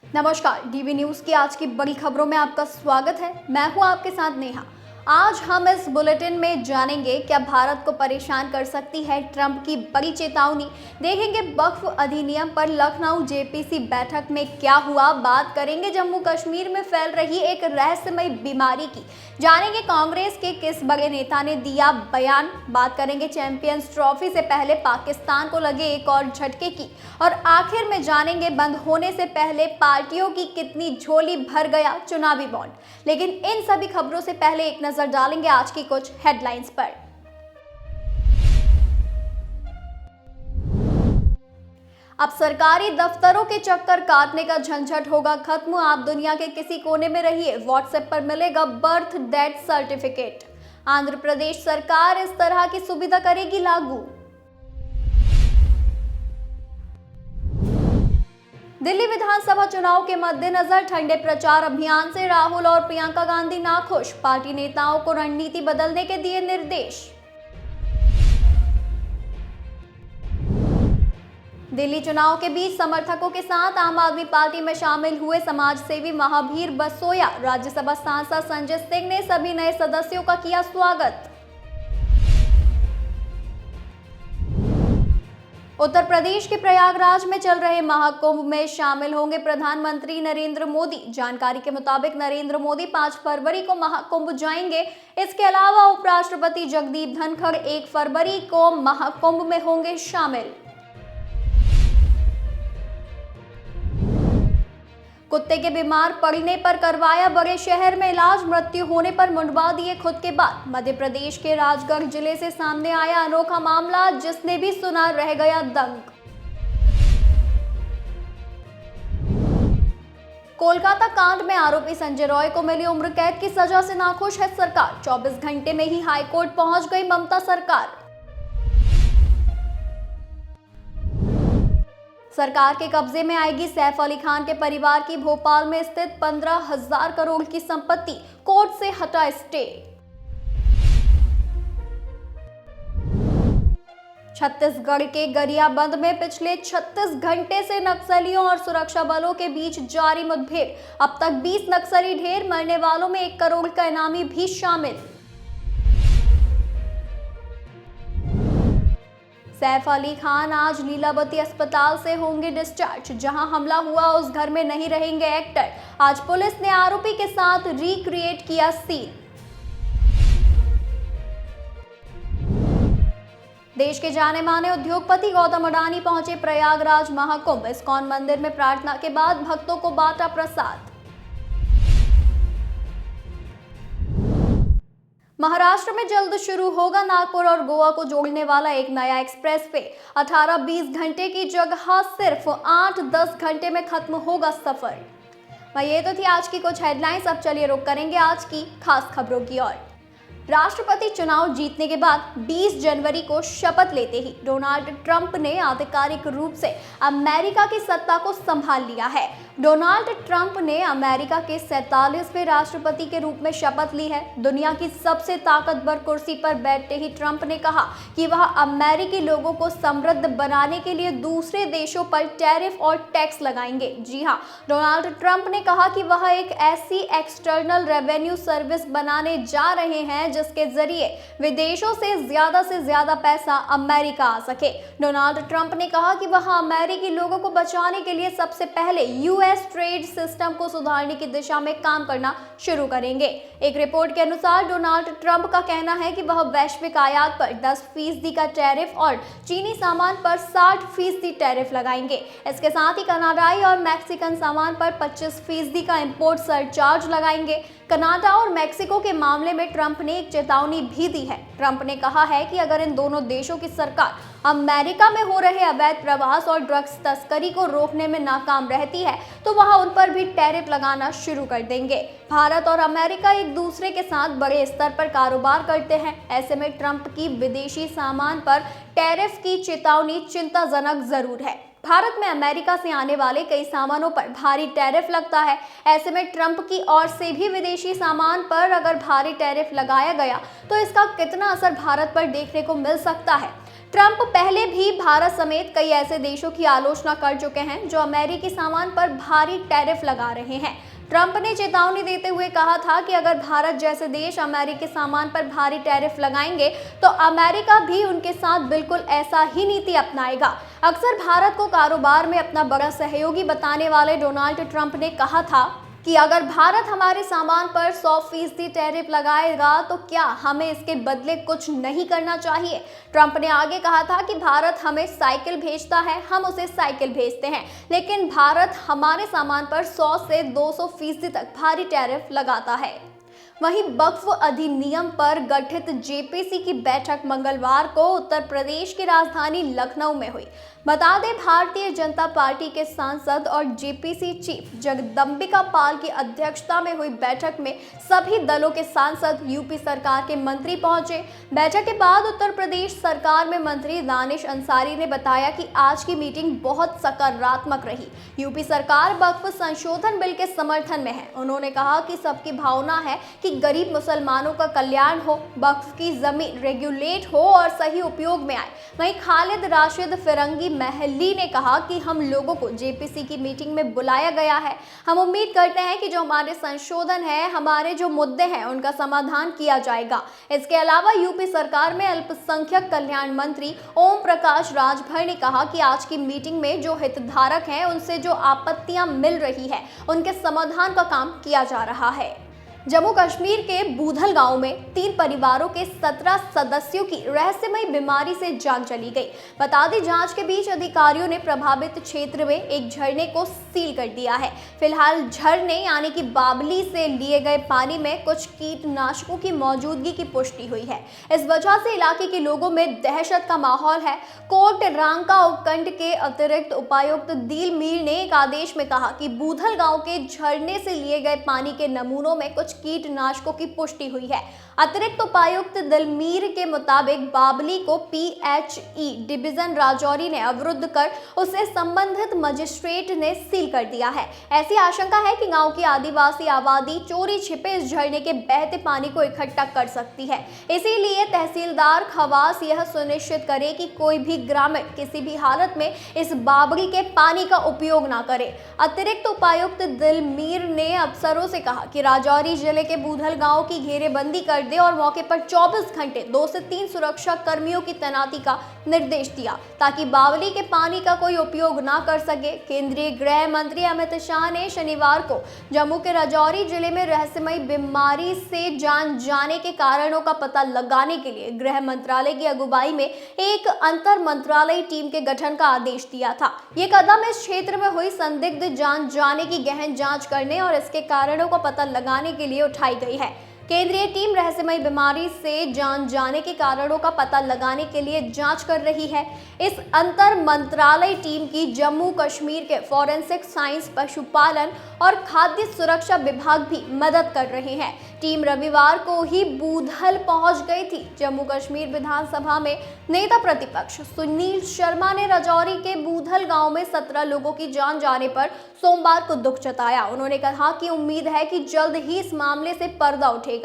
नमस्कार, DV news की आज की बड़ी खबरों में आपका स्वागत है। मैं हूं आपके साथ नेहा। आज हम इस बुलेटिन में जानेंगे क्या भारत को परेशान कर सकती है ट्रंप की बड़ी चेतावनी। देखेंगे वक्फ अधिनियम पर लखनऊ जेपीसी बैठक में क्या हुआ। बात करेंगे जम्मू कश्मीर में फैल रही एक रहस्यमयी बीमारी की। जानेंगे कांग्रेस के किस बड़े नेता ने दिया बयान। बात करेंगे चैंपियंस ट्रॉफी से पहले पाकिस्तान को लगे एक और झटके की। और आखिर में जानेंगे बंद होने से पहले पार्टियों की कितनी झोली भर गया चुनावी बॉन्ड। लेकिन इन सभी खबरों से पहले एक नजर डालेंगे आज की कुछ हेडलाइंस पर। अब सरकारी दफ्तरों के चक्कर काटने का झंझट होगा खत्म। आप दुनिया के किसी कोने में रहिए, व्हाट्सएप पर मिलेगा birth death certificate. Andhra Pradesh सरकार इस तरह की सुविधा करेगी लागू। दिल्ली विधानसभा चुनाव के मद्देनजर ठंडे प्रचार अभियान से राहुल और प्रियंका गांधी नाखुश। पार्टी नेताओं को रणनीति बदलने के दिए निर्देश। दिल्ली चुनाव के बीच समर्थकों के साथ आम आदमी पार्टी में शामिल हुए समाजसेवी महावीर बसोया। राज्यसभा सांसद संजय सिंह ने सभी नए सदस्यों का किया स्वागत। उत्तर प्रदेश के प्रयागराज में चल रहे महाकुंभ में शामिल होंगे प्रधानमंत्री नरेंद्र मोदी। जानकारी के मुताबिक नरेंद्र मोदी 5 फरवरी को महाकुंभ जाएंगे। इसके अलावा उपराष्ट्रपति जगदीप धनखड़ 1 फरवरी को महाकुंभ में होंगे शामिल। कुत्ते के बीमार पड़ने पर करवाया बड़े शहर में इलाज, मृत्यु होने पर मुंडवा दिए खुद के बाल। मध्य प्रदेश के राजगढ़ जिले से सामने आया अनोखा मामला, जिसने भी सुना रह गया दंग। कोलकाता कांड में आरोपी संजय रॉय को मिली उम्र कैद की सजा से नाखुश है सरकार। 24 घंटे में ही हाईकोर्ट पहुंच गई ममता सरकार। सरकार के कब्जे में आएगी सैफ अली खान के परिवार की भोपाल में स्थित 15,000 करोड़ की संपत्ति, कोर्ट से हटा स्टे। छत्तीसगढ़ के गरियाबंद में पिछले 36 घंटे से नक्सलियों और सुरक्षा बलों के बीच जारी मुठभेड़। अब तक 20 नक्सली ढेर, मरने वालों में 1 करोड़ का इनामी भी शामिल। सैफ अली खान आज लीलावती अस्पताल से होंगे डिस्चार्ज। जहां हमला हुआ उस घर में नहीं रहेंगे एक्टर। आज पुलिस ने आरोपी के साथ रिक्रिएट किया सीन। देश के जाने माने उद्योगपति गौतम अडानी पहुंचे प्रयागराज महाकुंभ। इस्कॉन मंदिर में प्रार्थना के बाद भक्तों को बांटा प्रसाद। महाराष्ट्र में जल्द शुरू होगा नागपुर और गोवा को जोड़ने वाला एक नया एक्सप्रेसवे। 18-20 घंटे की जगह सिर्फ 8-10 घंटे में खत्म होगा सफर। वही ये तो थी आज की कुछ हेडलाइंस। अब चलिए रुक करेंगे आज की खास खबरों की ओर। राष्ट्रपति चुनाव जीतने के बाद 20 जनवरी को शपथ लेते ही डोनाल्ड ट्रंप ने आधिकारिक रूप से अमेरिका की सत्ता को संभाल लिया है। डोनाल्ड ट्रंप ने अमेरिका के 47वें राष्ट्रपति के रूप में शपथ ली है। दुनिया की सबसे ताकतवर कुर्सी पर बैठते ही ट्रंप ने कहा कि वह अमेरिकी लोगों को समृद्ध बनाने के लिए दूसरे देशों पर टैरिफ और टैक्स लगाएंगे। जी हाँ, डोनाल्ड ट्रंप ने कहा कि वह एक ऐसी एक्सटर्नल रेवेन्यू सर्विस बनाने जा रहे हैं जिसके जरिए विदेशों से ज्यादा पैसा अमेरिका आ सके। डोनाल्ड ट्रंप ने कहा कि वह अमेरिकी लोगों को बचाने के लिए सबसे पहले यूएस ट्रेड सिस्टम को सुधारने की दिशा में काम करना शुरू करेंगे। एक रिपोर्ट के अनुसार डोनाल्ड ट्रंप का कहना है कि वह वैश्विक आयात पर 10% का टैरिफ और चीनी सामान पर 60% टैरिफ लगाएंगे। इसके साथ ही कनाडाई और मैक्सिकन सामान पर 25% का इंपोर्ट सरचार्ज लगाएंगे। कनाडा और मैक्सिको के मामले में ट्रंप ने एक चेतावनी भी दी है। ट्रंप ने कहा है कि अगर इन दोनों देशों की सरकार अमेरिका में हो रहे अवैध प्रवास और ड्रग्स तस्करी को रोकने में नाकाम रहती है तो वह उन पर भी टैरिफ लगाना शुरू कर देंगे। भारत और अमेरिका एक दूसरे के साथ बड़े स्तर पर कारोबार करते हैं। ऐसे में ट्रंप की विदेशी सामान पर टैरिफ की चेतावनी चिंताजनक जरूर है। भारत में अमेरिका से आने वाले कई सामानों पर भारी टैरिफ लगता है। ऐसे में ट्रंप की ओर से भी विदेशी सामान पर अगर भारी टैरिफ लगाया गया तो इसका कितना असर भारत पर देखने को मिल सकता है। ट्रंप पहले भी भारत समेत कई ऐसे देशों की आलोचना कर चुके हैं जो अमेरिकी सामान पर भारी टैरिफ लगा रहे हैं। ट्रंप ने चेतावनी देते हुए कहा था कि अगर भारत जैसे देश अमेरिकी सामान पर भारी टैरिफ लगाएंगे तो अमेरिका भी उनके साथ बिल्कुल ऐसा ही नीति अपनाएगा। अक्सर भारत को कारोबार में अपना बड़ा सहयोगी बताने वाले डोनाल्ड ट्रंप ने कहा था कि अगर भारत हमारे सामान पर 100% टैरिफ लगाएगा तो क्या हमें इसके बदले कुछ नहीं करना चाहिए। ट्रंप ने आगे कहा था कि भारत हमें साइकिल भेजता है, हम उसे साइकिल भेजते हैं, लेकिन भारत हमारे सामान पर 100 से 200% तक भारी टैरिफ लगाता है। वहीं वक्फ अधिनियम पर गठित जेपीसी की बैठक मंगलवार को उत्तर प्रदेश की राजधानी लखनऊ में हुई। बता दें, भारतीय जनता पार्टी के सांसद और जेपीसी चीफ जगदम्बिका पाल की अध्यक्षता में हुई बैठक में सभी दलों के सांसद, यूपी सरकार के मंत्री पहुंचे। बैठक के बाद उत्तर प्रदेश सरकार में मंत्री दानिश अंसारी ने बताया कि आज की मीटिंग बहुत सकारात्मक रही। यूपी सरकार वक्फ संशोधन बिल के समर्थन में है। उन्होंने कहा कि सबकी भावना है कि गरीब मुसलमानों का कल्याण हो, वक्फ की जमीन रेगुलेट हो और सही उपयोग में आए। वहीं खालिद राशिद फिरंगी महली ने कहा कि हम लोगों को जेपीसी की मीटिंग में बुलाया गया है। हम उम्मीद करते हैं कि जो हमारे संशोधन है, हमारे जो मुद्दे हैं, उनका समाधान किया जाएगा। इसके अलावा यूपी सरकार में अल्पसंख्यक कल्याण मंत्री ओम प्रकाश राजभर ने कहा कि आज की मीटिंग में जो हितधारक हैं, उनसे जो आपत्तियां मिल रही है, उनके समाधान का काम किया जा रहा है। जम्मू कश्मीर के बूधल गांव में 3 परिवारों के 17 सदस्यों की रहस्यमयी बीमारी से जान चली गई। बता दें, जांच के बीच अधिकारियों ने प्रभावित क्षेत्र में एक झरने को सील कर दिया है। फिलहाल झरने यानी कि बावली से लिए गए पानी में कुछ कीटनाशकों की मौजूदगी की पुष्टि हुई है। इस वजह से इलाके के लोगों में दहशत का माहौल है। कोट रांका उपखंड के अतिरिक्त उपायुक्त दिल मीर ने एक आदेश में कहा कि बूधल गांव के झरने से लिए गए पानी के नमूनों में कुछ कीटनाशकों की पुष्टि हुई है। अतिरिक्त उपायुक्त दिलमीर के मुताबिक बावली को पीएचई डिवीजन राजौरी ने अवरुद्ध कर उसे संबंधित मजिस्ट्रेट ने सील कर दिया है। ऐसी आशंका है कि गांव की आदिवासी आबादी चोरी छिपे इस झरने के बहते पानी को इकट्ठा कर सकती है। इसीलिए तहसीलदार खवास यह सुनिश्चित करे कि कोई भी ग्रामीण किसी भी हालत में इस बावली के पानी का उपयोग ना करे। अतिरिक्त उपायुक्त दिलमीर ने अफसरों से कहा कि राजौरी जिले के बूधल गांव की घेरेबंदी कर दे और मौके पर 24 घंटे 2 से 3 सुरक्षा कर्मियों की तैनाती का निर्देश दिया ताकि बावली के पानी का कोई उपयोग ना कर सके। केंद्रीय गृह मंत्री अमित शाह ने शनिवार को जम्मू के राजौरी जिले में रहस्यमयी बीमारी से जान जाने के कारणों का पता लगाने के लिए गृह मंत्रालय की अगुवाई में एक अंतर मंत्रालय टीम के गठन का आदेश दिया था। ये कदम इस क्षेत्र में हुई संदिग्ध जान जाने की गहन जांच करने और इसके कारणों का पता लगाने के लिए उठाई गई है। केंद्रीय टीम रहस्यमयी बीमारी से जान जाने के कारणों का पता लगाने के लिए जांच कर रही है। इस अंतर मंत्रालय टीम की जम्मू कश्मीर के फॉरेंसिक साइंस, पशुपालन और खाद्य सुरक्षा विभाग भी मदद कर रहे हैं। टीम रविवार को ही बूधल पहुंच गई थी। जम्मू कश्मीर विधानसभा में नेता प्रतिपक्ष सुनील शर्मा ने राजौरी के बूधल गांव में 17 लोगों की जान जाने पर सोमवार को दुख जताया। उन्होंने कहा कि उम्मीद है कि जल्द ही इस मामले से पर्दा उठेगा।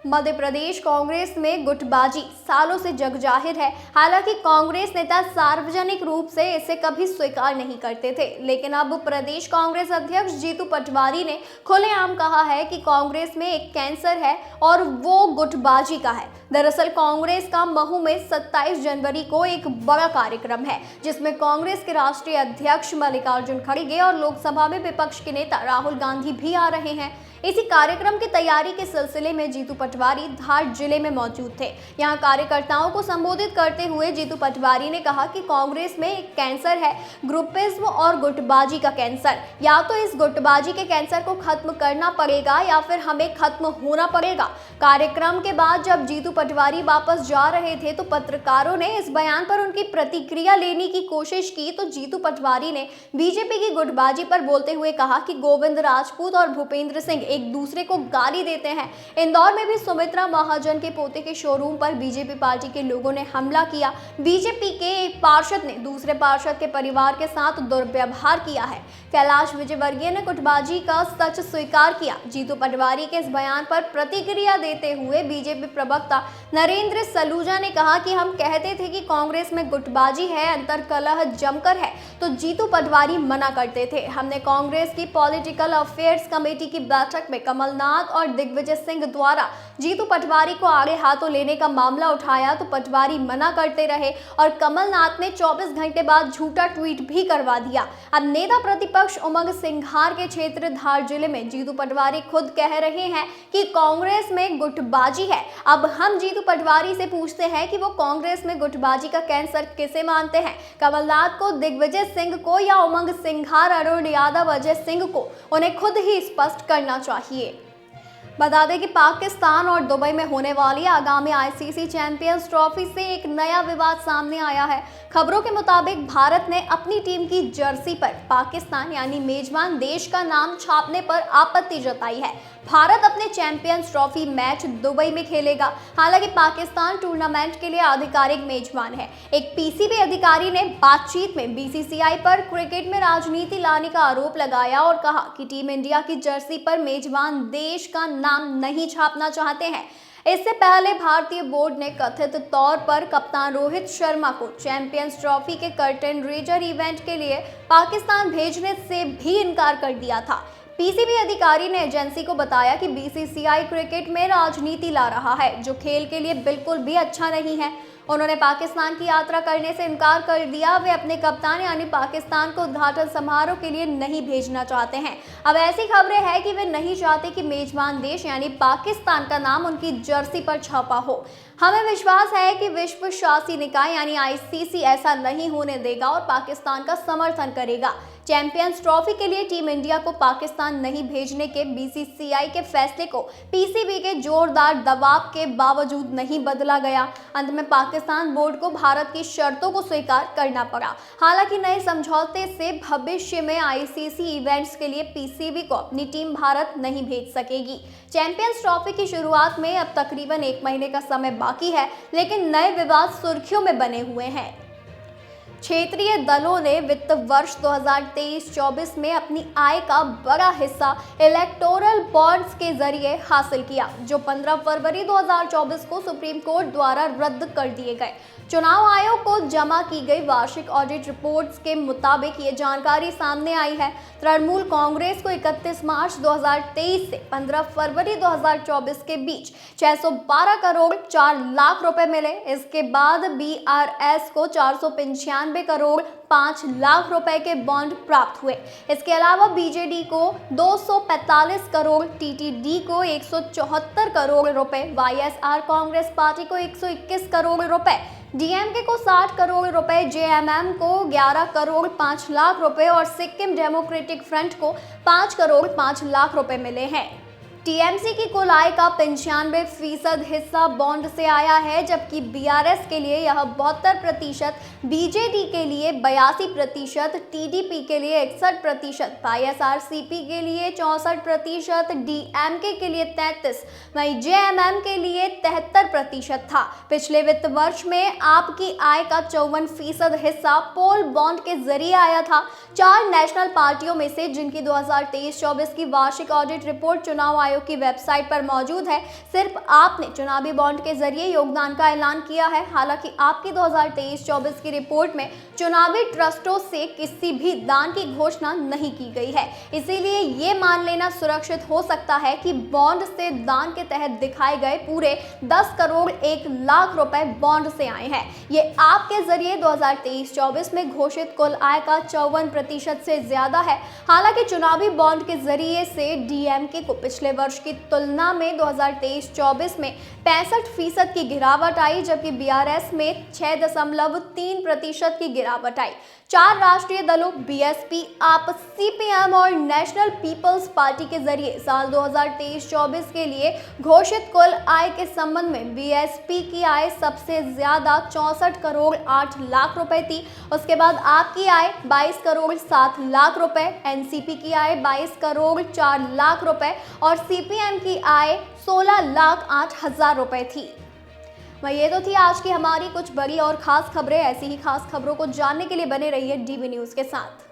मध्य प्रदेश कांग्रेस में गुटबाजी सालों से जगजाहिर है। हालांकि कांग्रेस नेता सार्वजनिक रूप से इसे कभी स्वीकार नहीं करते थे, लेकिन अब प्रदेश कांग्रेस अध्यक्ष जीतू पटवारी ने खुलेआम कहा है कि कांग्रेस में एक कैंसर है और वो गुटबाजी का है। दरअसल कांग्रेस का महू में 27 जनवरी को एक बड़ा कार्यक्रम है जिसमें कांग्रेस के राष्ट्रीय अध्यक्ष मल्लिकार्जुन खड़गे और लोकसभा में विपक्ष के नेता राहुल गांधी भी आ रहे हैं। इसी कार्यक्रम की तैयारी के सिलसिले में जीतू पटवारी धार जिले में मौजूद थे। यहां कार्यकर्ताओं को संबोधित करते हुए जीतू पटवारी ने कहा कि कांग्रेस में एक कैंसर है, ग्रुपिज्म और गुटबाजी का कैंसर। या तो इस गुटबाजी के कैंसर को खत्म करना पड़ेगा या फिर हमें खत्म होना पड़ेगा। कार्यक्रम के बाद जब जीतू पटवारी वापस जा रहे थे तो पत्रकारों ने इस बयान पर उनकी प्रतिक्रिया लेने की कोशिश की तो जीतू पटवारी ने बीजेपी की गुटबाजी पर बोलते हुए कहा कि गोविंद राजपूत और भूपेंद्र सिंह एक दूसरे को गाली देते हैं। इंदौर में भी सुमित्रा महाजन के पोते के शोरूम पर बीजेपी पार्टी के लोगों ने हमला किया। बीजेपी के एक पार्षद ने दूसरे पार्षद के परिवार के साथ दुर्व्यवहार किया है। कैलाश विजयवर्गीय ने गुटबाजी का सच स्वीकार किया। जीतू पटवारी के इस बयान पर प्रतिक्रिया देते हुए बीजेपी प्रवक्ता नरेंद्र सलूजा ने कहा कि हम कहते थे कि कांग्रेस में गुटबाजी है, अंतर्कलह जमकर है, तो जीतू पटवारी मना करते थे। हमने कांग्रेस की पॉलिटिकल अफेयर्स कमेटी की बैठक में कमलनाथ और दिग्विजय सिंह द्वारा जीतू पटवारी को आड़े हाथों लेने का मामला उठाया तो पटवारी मना करते रहे और कमलनाथ ने 24 घंटे बाद झूठा ट्वीट भी करवा दिया। अब नेता प्रतिपक्ष उमंग सिंघार के क्षेत्र धार जिले में जीतू पटवारी खुद कह रहे हैं कि कांग्रेस में गुटबाजी है। अब हम जीतू पटवारी से पूछते हैं कि वो कांग्रेस में गुटबाजी का कैंसर किसे मानते हैं, कमलनाथ को, दिग्विजय सिंह को या उमंग सिंघार, अरुण यादव, अजय सिंह को? उन्हें खुद ही स्पष्ट करना चाहिए। बता दें कि पाकिस्तान और दुबई में होने वाली आगामी आईसीसी चैंपियंस ट्रॉफी से एक नया विवाद सामने आया है। खबरों के मुताबिक भारत ने अपनी टीम की जर्सी पर पाकिस्तान यानी मेजबान देश का नाम छापने पर आपत्ति जताई है। भारत अपने चैंपियंस ट्रॉफी मैच दुबई में खेलेगा। हालांकि पाकिस्तान टूर्नामेंट के लिए आधिकारिक मेजबान है। एक पीसीबी अधिकारी ने बातचीत में बीसीसीआई पर क्रिकेट में राजनीति लाने का आरोप लगाया और कहा कि टीम इंडिया की जर्सी पर मेजबान देश का नाम नहीं छापना चाहते हैं। इससे पहले भारतीय बोर्ड ने कथित तौर पर कप्तान रोहित शर्मा को चैंपियंस ट्रॉफी के कर्टेन रेजर इवेंट के लिए पाकिस्तान भेजने से भी इनकार कर दिया था। पीसीबी अधिकारी ने एजेंसी को बताया कि बीसीसीआई क्रिकेट में राजनीति ला रहा है, जो खेल के लिए बिल्कुल भी अच्छा नहीं है। उन्होंने पाकिस्तान की यात्रा करने से इनकार कर दिया। वे अपने कप्तान यानी पाकिस्तान को उद्घाटन समारोह के लिए नहीं भेजना चाहते हैं। अब ऐसी खबरें हैं कि वे नहीं चाहते कि मेजबान देश यानी पाकिस्तान का नाम उनकी जर्सी पर छपा हो। हमें विश्वास है कि विश्व शासी निकाय यानी आईसीसी ऐसा नहीं होने देगा और पाकिस्तान का समर्थन करेगा। चैंपियंस ट्रॉफी के लिए टीम इंडिया को पाकिस्तान नहीं भेजने के बीसीसीआई के फैसले को पीसीबी के जोरदार दबाव के बावजूद नहीं बदला गया। अंत में पाकिस्तान बोर्ड को भारत की शर्तों को स्वीकार करना पड़ा। हालांकि नए समझौते से भविष्य में आईसीसी इवेंट्स के लिए पीसीबी को अपनी टीम भारत नहीं भेज सकेगी। चैंपियंस ट्रॉफी की शुरुआत में अब तकरीबन 1 महीने का समय बाकी है, लेकिन नए विवाद सुर्खियों में बने हुए हैं। क्षेत्रीय दलों ने वित्त वर्ष 2023-24 में अपनी आय का बड़ा हिस्सा इलेक्टोरल बॉन्ड्स के जरिए हासिल किया, जो 15 फरवरी 2024 को सुप्रीम कोर्ट द्वारा रद्द कर दिए गए। चुनाव आयोग को जमा की गई वार्षिक ऑडिट रिपोर्ट्स के मुताबिक ये जानकारी सामने आई है। तृणमूल कांग्रेस को 31 मार्च 2023 से 15 फरवरी 2024 के बीच 612 करोड़ 4 लाख रुपए मिले। इसके बाद बीआरएस को 495 करोड़ 5 लाख रुपए के बॉन्ड प्राप्त हुए। इसके अलावा बीजेडी को 245 करोड़, टीटीडी को 174 करोड़ रुपए, वाईएसआर कांग्रेस पार्टी को 121 करोड़ रुपए, डीएमके को 60 करोड़ रुपए, जेएमएम को 11 करोड़ 5 लाख रुपए और सिक्किम डेमोक्रेटिक फ्रंट को 5 करोड़ 5 लाख रुपए मिले हैं। टीएमसी की कुल आय का 95% हिस्सा बॉन्ड से आया है, जबकि बीआरएस के लिए यह 72%, बीजेडी के लिए 82%, टीडीपी के लिए 61%, वाईएसआरसीपी के लिए 64%, डीएमके के लिए 33%, वहीं जेएमएम के लिए 73% था। पिछले वित्त वर्ष में आपकी आय का 54% हिस्सा पोल बॉन्ड के जरिए आया था। 4 नेशनल पार्टियों में से जिनकी 2023-24 की वार्षिक ऑडिट रिपोर्ट चुनाव आयोग की वेबसाइट पर मौजूद है, सिर्फ आपने चुनावी बॉन्ड के जरिए योगदान का ऐलान किया है। हालांकि आपकी 2023-24 की रिपोर्ट में चुनावी ट्रस्टों से किसी भी दान की घोषणा नहीं की गई है। इसीलिए ये मान लेना सुरक्षित हो सकता है कि बॉन्ड से दान के तहत दिखाए गए पूरे 10 करोड़ 1 लाख रुपए बॉन्ड से आए हैं। ये आपके जरिए 2023-24 में घोषित कुल आय का 54% से ज्यादा है। हालांकि चुनावी बॉन्ड के जरिए से डीएमके को पिछले वर्ष वर्ष की तुलना में 2023-24 में 65% की गिरावट आई, जबकि बीआरएस में 6.3% की गिरावट आई। 4 राष्ट्रीय दलों बीएसपी, आप, सीपीएम और नेशनल पीपल्स पार्टी के जरिए साल 2023-24 के लिए घोषित कुल आय के संबंध में बीएसपी की आय सबसे ज्यादा 64 करोड़ 8 लाख रुपए थी। उसके बाद आपकी आय 22 करोड़ 7 लाख रुपए, एनसीपी की आय 22 करोड़ 4 लाख रुपए और सीपीएम की आय 16 लाख 8 हजार रुपए थी। वही ये तो थी आज की हमारी कुछ बड़ी और खास खबरें। ऐसी ही खास खबरों को जानने के लिए बने रहिए डीवी न्यूज के साथ।